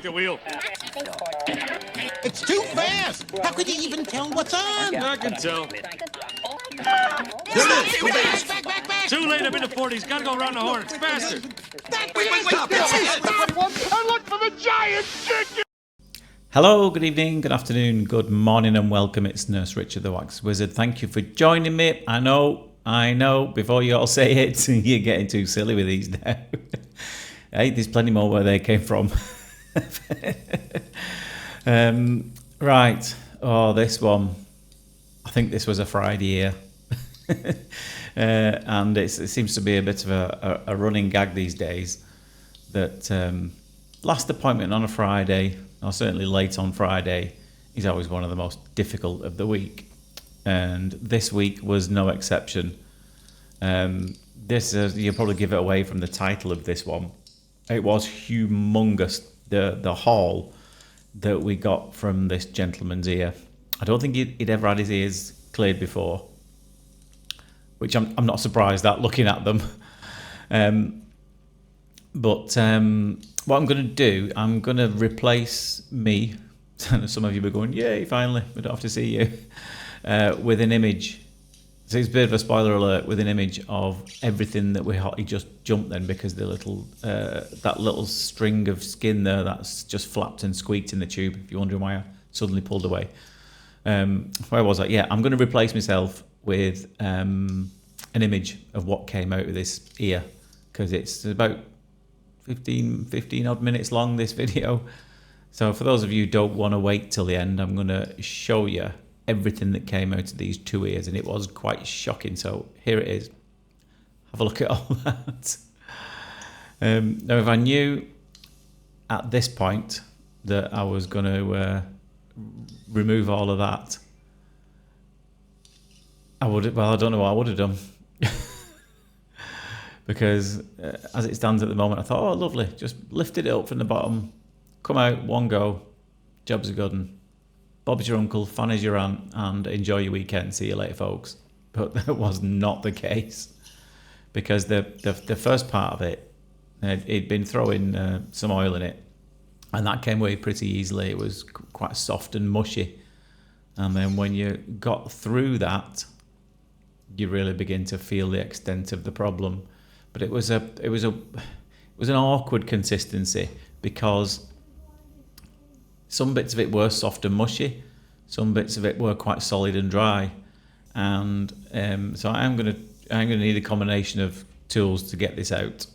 The wheel. It's too fast! How could you even tell what's on? I can tell. Back! Too late, I'm in the 40s. Gotta go around the horn. It's faster. Wait, stop! I look for the giant chicken! Hello, good evening, good afternoon, good morning and welcome. It's Nurse Richard the Wax Wizard. Thank you for joining me. I know, before you all say it, you're getting too silly with these now. Hey, there's plenty more where they came from. Right, this one, I think this was a Friday here. And it seems to be a bit of a running gag these days that last appointment on a Friday, or certainly late on Friday, is always one of the most difficult of the week, and this week was no exception. This you'll probably give it away from the title of this one. It was humongous, the haul that we got from this gentleman's ear. I don't think he'd ever had his ears cleared before, which I'm not surprised at looking at them. But what I'm going to do, I'm going to replace me. Some of you were going, yay, finally, we don't have to see you. With an image. So it's a bit of a spoiler alert, with an image of everything that he just jumped then, because the that little string of skin there that's just flapped and squeaked in the tube, if you're wondering why I suddenly pulled away. Where was I? Yeah, I'm going to replace myself with an image of what came out of this ear, because it's about 15 odd minutes long, this video. So for those of you who don't want to wait till the end, I'm going to show you everything that came out of these two ears, and it was quite shocking. So here it is. Have a look at all that. Now, if I knew at this point that I was going to remove all of that, I don't know what I would have done. Because as it stands at the moment, I thought, oh, lovely, just lifted it up from the bottom, come out, one go, job's a good one. Bob's your uncle, fun is your aunt, and enjoy your weekend. See you later, folks. But that was not the case, because the first part of it, it'd been throwing some oil in it, and that came away pretty easily. It was quite soft and mushy, and then when you got through that, you really begin to feel the extent of the problem. But it was an awkward consistency, because some bits of it were soft and mushy, some bits of it were quite solid and dry, and so I'm gonna need a combination of tools to get this out.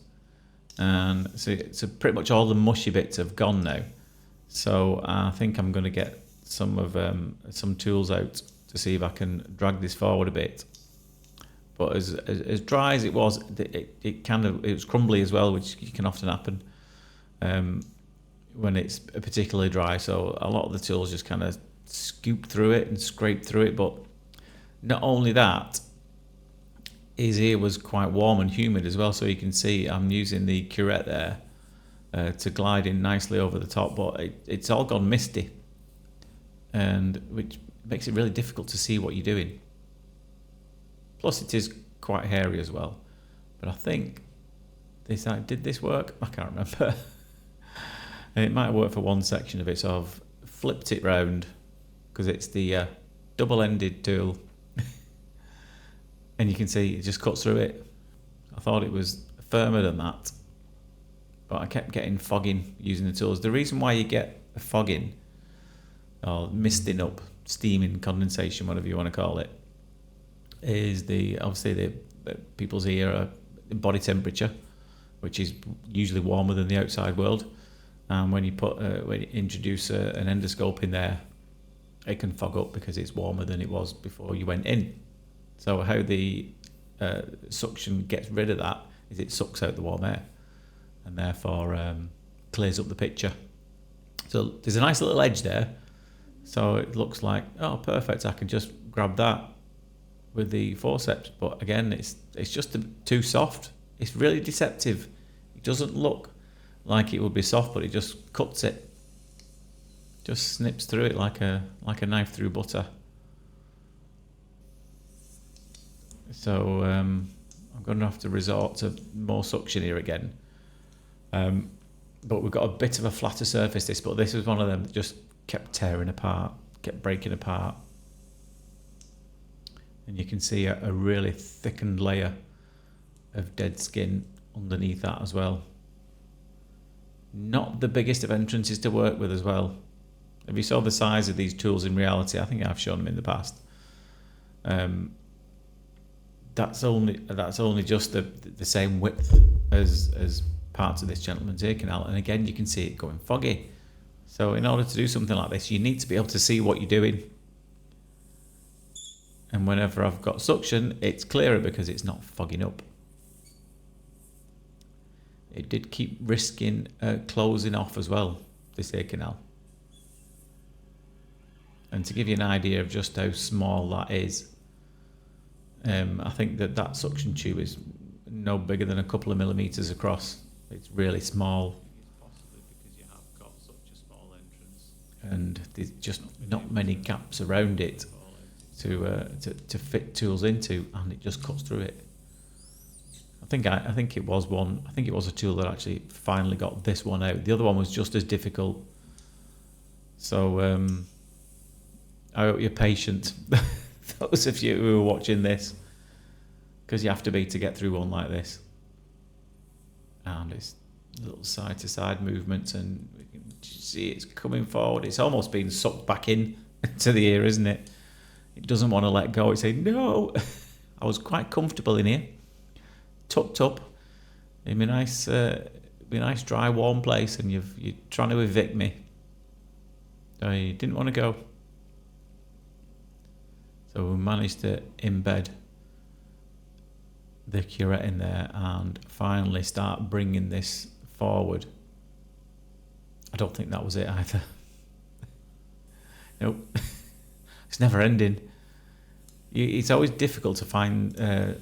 And so pretty much all the mushy bits have gone now. So I think I'm going to get some tools out to see if I can drag this forward a bit. But as dry as it was, it was crumbly as well, which can often happen when it's particularly dry. So a lot of the tools just kind of scoop through it and scrape through it. But not only that, his ear was quite warm and humid as well. So you can see I'm using the curette there to glide in nicely over the top, but it's all gone misty, and which makes it really difficult to see what you're doing. Plus it is quite hairy as well. But I think did this work? I can't remember. And it might work for one section of it, so I've flipped it round, because it's the double-ended tool. And you can see it just cuts through it. I thought it was firmer than that, but I kept getting fogging using the tools. The reason why you get a fogging, or misting up, steaming, condensation, whatever you want to call it, is obviously the people's ear are body temperature, which is usually warmer than the outside world. And when you introduce an endoscope in there, it can fog up because it's warmer than it was before you went in. So how the suction gets rid of that is it sucks out the warm air, and therefore clears up the picture. So there's a nice little edge there. So it looks like, oh, perfect, I can just grab that with the forceps. But again, it's just too soft. It's really deceptive. It doesn't look like it would be soft, but it just cuts it. Just snips through it like a knife through butter. So I'm going to have to resort to more suction here again. but we've got a bit of a flatter surface this, but this was one of them that just kept tearing apart, kept breaking apart. And you can see a really thickened layer of dead skin underneath that as well. Not the biggest of entrances to work with as well. If you saw the size of these tools in reality, I think I've shown them in the past. That's only just the same width as parts of this gentleman's ear canal, and again you can see it going foggy. So in order to do something like this, you need to be able to see what you're doing. And whenever I've got suction, it's clearer because it's not fogging up. It did keep risking closing off as well, this ear canal. And to give you an idea of just how small that is, I think that suction tube is no bigger than a couple of millimeters across. It's really small. Possibly because you have got such a small entrance, and there's just not many gaps around it to fit tools into, and it just cuts through it. I think it was a tool that actually finally got this one out. The other one was just as difficult. So I hope you're patient, those of you who are watching this, because you have to be to get through one like this. And it's little side to side movements, and we can see it's coming forward. It's almost being sucked back in to the ear, isn't it? It doesn't want to let go. It's saying, no. I was quite comfortable in here, tucked up in my nice dry warm place, and you're trying to evict me. So you didn't want to go. So we managed to embed the curette in there and finally start bringing this forward. I don't think that was it either. Nope. It's never ending. It's always difficult to find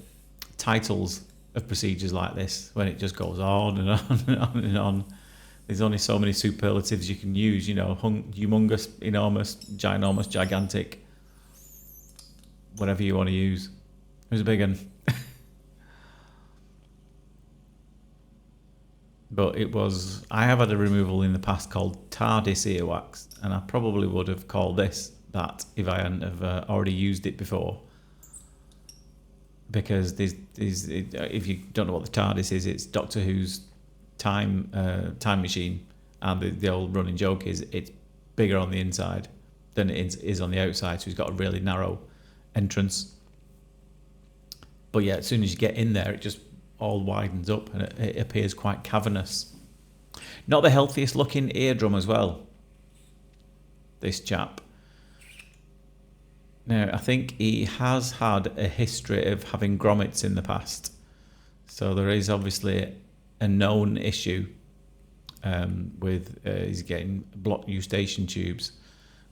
titles of procedures like this when it just goes on and on and on and on. There's only so many superlatives you can use, you know, humongous, enormous, ginormous, gigantic, whatever you want to use. It was a big one. But I have had a removal in the past called TARDIS earwax, and I probably would have called this that if I hadn't have already used it before. Because if you don't know what the TARDIS is, it's Doctor Who's time machine, and the old running joke is it's bigger on the inside than it is on the outside, so he's got a really narrow entrance. But yeah, as soon as you get in there, it just all widens up and it appears quite cavernous. Not the healthiest looking eardrum as well, this chap. Now, I think he has had a history of having grommets in the past, so there is obviously a known issue with he's getting blocked eustachian tubes,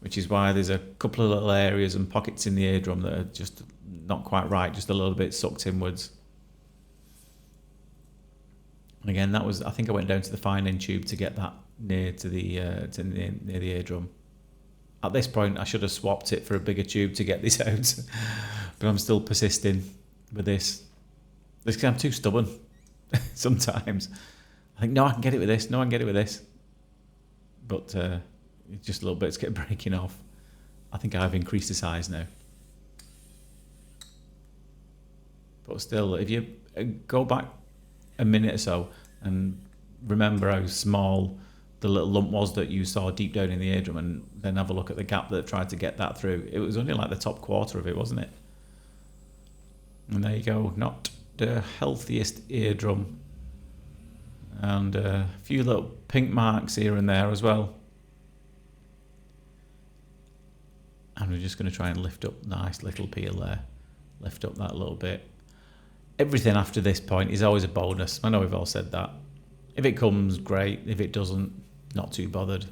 which is why there's a couple of little areas and pockets in the eardrum that are just not quite right, just a little bit sucked inwards. And again, that was, I think I went down to the fine end tube to get that near to the near the eardrum. At this point, I should have swapped it for a bigger tube to get this out, but I'm still persisting with this. Because I'm too stubborn sometimes. I think, no, I can get it with this. No, I can get it with this. But it's just a little bits kept breaking off. I think I've increased the size now. But still, if you go back a minute or so and remember how small the little lump was that you saw deep down in the eardrum, and then have a look at the gap that tried to get that through. It was only like the top quarter of it, wasn't it? And there you go, not the healthiest eardrum. And a few little pink marks here and there as well. And we're just going to try and lift up, nice little peel there. Lift up that a little bit. Everything after this point is always a bonus. I know we've all said that. If it comes, great. If it doesn't, not too bothered.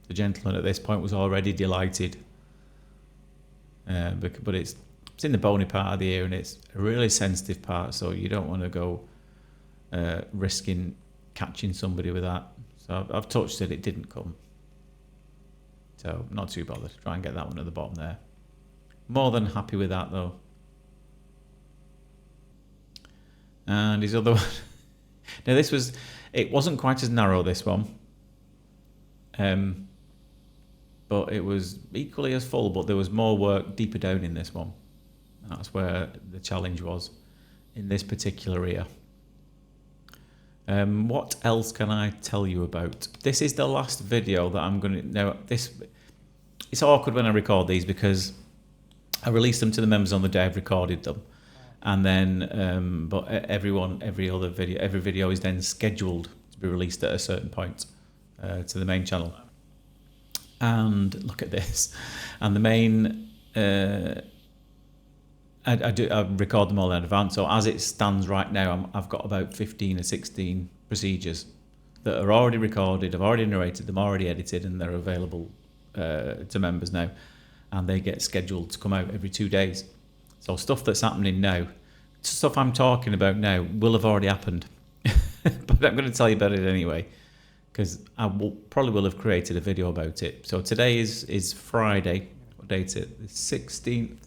The gentleman at this point was already delighted. But it's in the bony part of the ear, and it's a really sensitive part, so you don't want to go risking catching somebody with that. So I've touched it, it didn't come. So not too bothered. Try and get that one at the bottom there. More than happy with that though. And his other one. Now this was, It wasn't quite as narrow, this one. But it was equally as full, but there was more work deeper down in this one. That's where the challenge was in this particular ear. What else can I tell you about? This is the last video that I'm going to... Now, it's awkward when I record these because I release them to the members on the day I've recorded them. And then, but every video is then scheduled to be released at a certain point to the main channel. And look at this. And the main... I record them all in advance. So as it stands right now, I've got about 15 or 16 procedures that are already recorded. I've already narrated them, already edited, and they're available to members now. And they get scheduled to come out every 2 days. So stuff that's happening now, stuff I'm talking about now, will have already happened. But I'm going to tell you about it anyway, because I probably will have created a video about it. So today is Friday. What date is it? The 16th.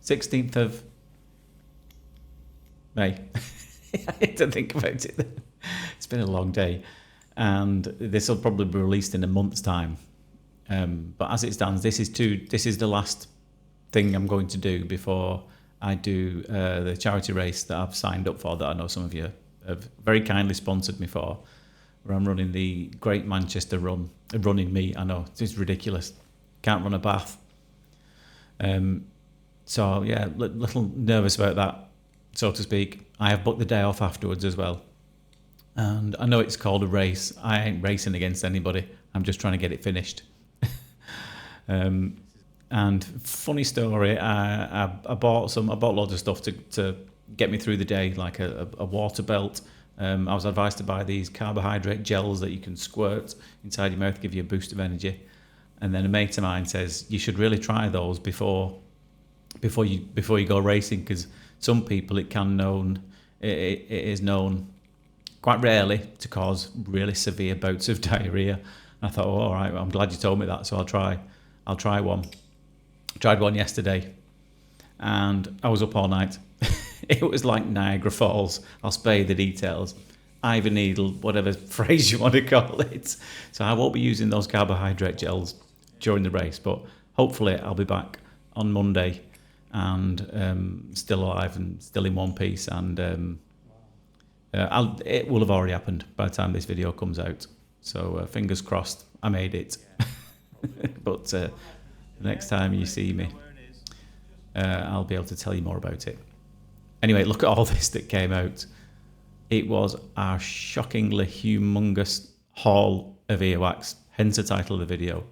16th of May. I had to think about it. It's been a long day. And this will probably be released in a month's time. But as it stands, this is the last thing I'm going to do before I do the charity race that I've signed up for, that I know some of you have very kindly sponsored me for, where I'm running the Great Manchester Run. Running me, I know, it's ridiculous. Can't run a bath. So yeah, little nervous about that, so to speak. I have booked the day off afterwards as well. And I know it's called a race. I ain't racing against anybody. I'm just trying to get it finished. And funny story, I bought loads of stuff to get me through the day, like a water belt. I was advised to buy these carbohydrate gels that you can squirt inside your mouth, give you a boost of energy. And then a mate of mine says you should really try those before you go racing, because some people it is known quite rarely to cause really severe bouts of diarrhea. And I thought, oh, all right, well, I'm glad you told me that, so I'll try one. Tried one yesterday, and I was up all night. It was like Niagara Falls. I'll spare you the details. Ivy needle, whatever phrase you want to call it. So I won't be using those carbohydrate gels during the race, but hopefully I'll be back on Monday and still alive and still in one piece, and it will have already happened by the time this video comes out, so fingers crossed I made it. But the next time you see me, I'll be able to tell you more about it. Anyway, look at all this that came out. It was our shockingly humongous haul of earwax, hence the title of the video.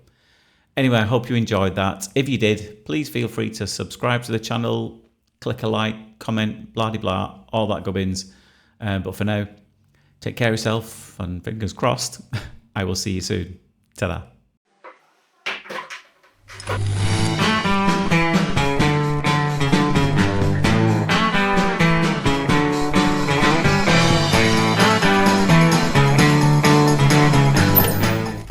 Anyway, I hope you enjoyed that. If you did, please feel free to subscribe to the channel, click a like, comment, blah-de-blah, all that gubbins. But for now, take care of yourself, and fingers crossed, I will see you soon. Ta-da.